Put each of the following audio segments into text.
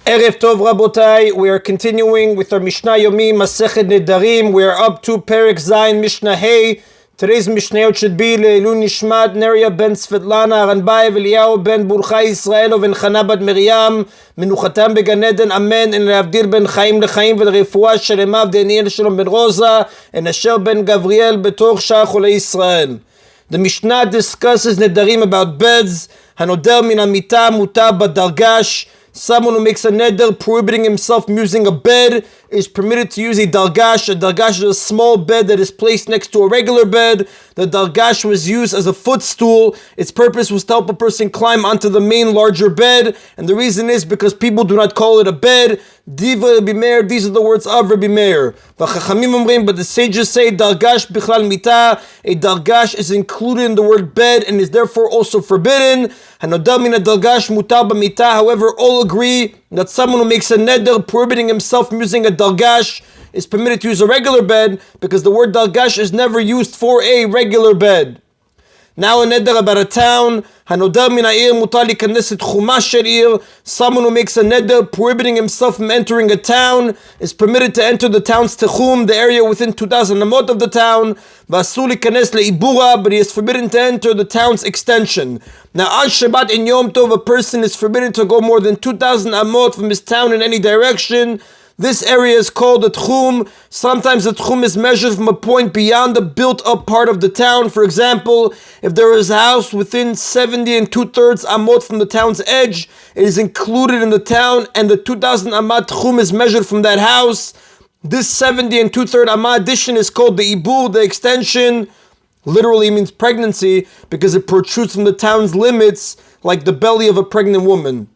Erev Tov Rabotai, we are continuing with our Mishna Yomi, Masechet Nedarim. We are up to Perek Zayin, Mishnah Hey. Today's Mishnayot should be Leilu Nishmat, Neria ben Svetlana, Aranbayev, Eliyahu ben Burcha Yisraelov, and Chana bat Miriam, Menuchatam began Eden, Amen, and Ravdir ben Chaim lechaim, V'Refuah Shelemav, Daniel Shalom ben Rosa, and Asher ben Gavriel, Betoch Shah Cholei Yisrael. The Mishnah discusses Nedarim about beds, Hanoder min Amita, Mutar badargash. Someone who makes a neder prohibiting himself from using a bed is permitted to use a dargash. A dargash is a small bed that is placed next to a regular bed. The dargash was used as a footstool. Its purpose was to help a person climb onto the main larger bed. And the reason is because people do not call it a bed. Diva Rabbi Meir, these are the words of Rabbi Meir. But the sages say dargash bichlal mita. A dargash is included in the word bed and is therefore also forbidden. However, all agree that someone who makes a neder prohibiting himself from using a dargash is permitted to use a regular bed because the word dargash is never used for a regular bed. Now a neder about a town. Someone who makes a neder prohibiting himself from entering a town is permitted to enter the town's techum, the area within 2,000 amot of the town. But he is forbidden to enter the town's extension. Now on Shabbat and Yom Tov, a person is forbidden to go more than 2,000 amot from his town in any direction. This area is called a tchum. Sometimes the tchum is measured from a point beyond the built-up part of the town. For example, if there is a house within 70 and 2/3 amot from the town's edge, it is included in the town, and the 2,000 amot tchum is measured from that house. This 70 and 2/3 amot addition is called the ibur, the extension. Literally means pregnancy because it protrudes from the town's limits like the belly of a pregnant woman.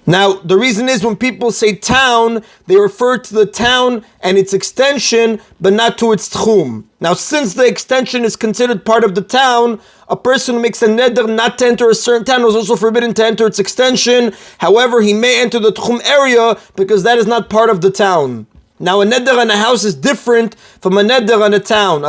Now, the reason is when people say town, they refer to the town and its extension, but not to its tchum. Now, since the extension is considered part of the town, a person who makes a neder not to enter a certain town is also forbidden to enter its extension. However, he may enter the tchum area because that is not part of the town. Now, a neder on a house is different from a neder on a town.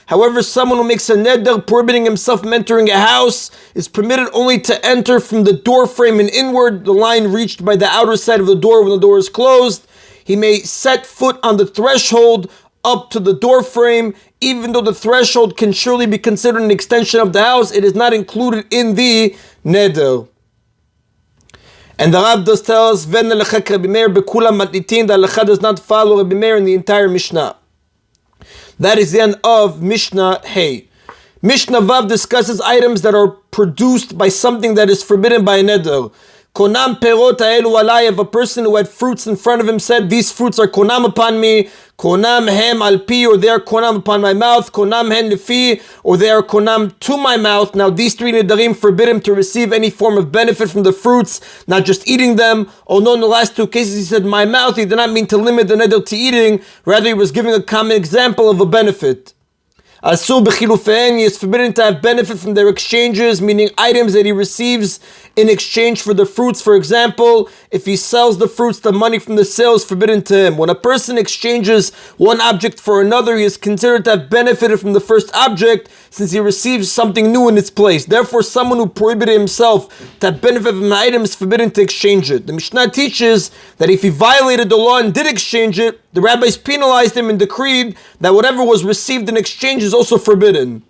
However, someone who makes a neder prohibiting himself from entering a house is permitted only to enter from the door frame and inward, the line reached by the outer side of the door when the door is closed. He may set foot on the threshold up to the door frame. Even though the threshold can surely be considered an extension of the house, it is not included in the neder. And the Rav does tell us, the Halacha does not follow Rabbi Meir in the entire Mishnah. That is the end of Mishnah Hey. Mishnah Vav discusses items that are produced by something that is forbidden by a neder. Konam perot ha'elu Alayev, a person who had fruits in front of him said, these fruits are konam upon me. Konam hem al pi, or they are konam upon my mouth. Konam hen lefi, or they are konam to my mouth. Now these three nedarim forbid him to receive any form of benefit from the fruits, not just eating them. Although in the last two cases he said my mouth, he did not mean to limit the neder to eating, rather he was giving a common example of a benefit. Asur b'chilufein, he is forbidden to have benefit from their exchanges, meaning items that he receives in exchange for the fruits. For example, if he sells the fruits, the money from the sale is forbidden to him. When a person exchanges one object for another, he is considered to have benefited from the first object since he receives something new in its place. Therefore, someone who prohibited himself to have benefit from an item is forbidden to exchange it. The Mishnah teaches that if he violated the law and did exchange it, the rabbis penalized him and decreed that whatever was received in exchange is also forbidden.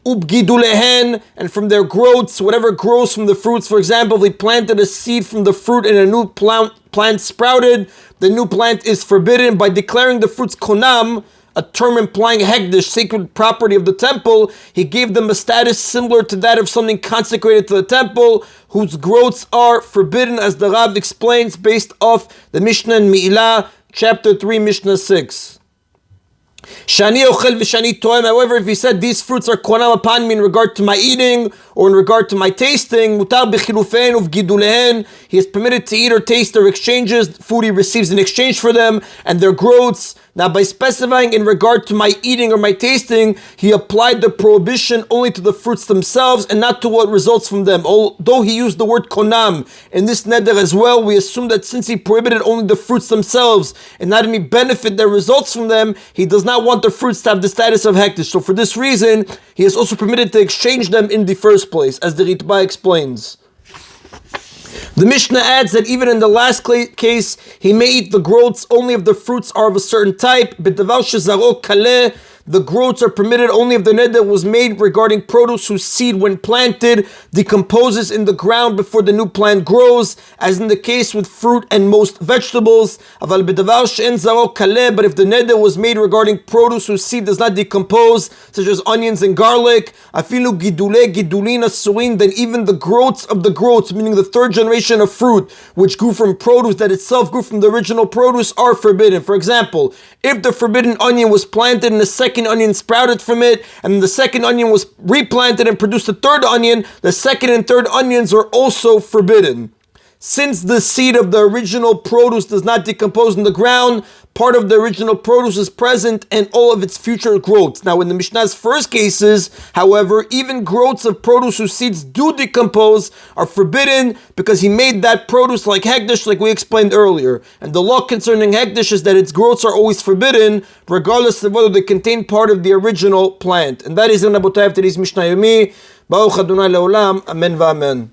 Ubgidulehen, and from their growths, whatever grows from the fruits. For example, if he planted a seed from the fruit and a new plant sprouted, the new plant is forbidden. By declaring the fruits konam, a term implying hekdesh, sacred property of the temple, he gave them a status similar to that of something consecrated to the temple, whose growths are forbidden, as the Rav explains based off the Mishnah in Me'ilah, chapter 3, Mishnah 6. Shani ochel v'shani toem. However, if he said these fruits are konam upon me in regard to my eating or in regard to my tasting, mutar b'chilufein uvgidulehen, he is permitted to eat or taste their exchanges, food he receives in exchange for them, and their growths. Now, by specifying in regard to my eating or my tasting, he applied the prohibition only to the fruits themselves and not to what results from them. Although he used the word konam in this neder as well, we assume that since he prohibited only the fruits themselves and not any benefit that results from them, he does not want the fruits to have the status of hekdesh. So for this reason, he is also permitted to exchange them in the first place, as the Ritba explains. The Mishnah adds that even in the last case, he may eat the groats only if the fruits are of a certain type. B'davar shezaro kaleh, the groats are permitted only if the neder was made regarding produce whose seed, when planted, decomposes in the ground before the new plant grows, as in the case with fruit and most vegetables. Aval b'davar she'en zaro kaleh, but if the neder was made regarding produce whose seed does not decompose, such as onions and garlic, afilu gidule gidulin asurin, then even the groats of the groats, meaning the third generation of fruit, which grew from produce that itself grew from the original produce, are forbidden. For example, if the forbidden onion was planted and the second onion sprouted from it, and the second onion was replanted and produced a third onion, the second and third onions are also forbidden. Since the seed of the original produce does not decompose in the ground, part of the original produce is present and all of its future growths. Now, in the Mishnah's first cases, however, even growths of produce whose seeds do decompose are forbidden because he made that produce like hekdesh, like we explained earlier. And the law concerning hekdesh is that its growths are always forbidden, regardless of whether they contain part of the original plant. And that is in Rabotai of today's Mishna Yomi. Baruch Adonai Leolam. Amen v'amen.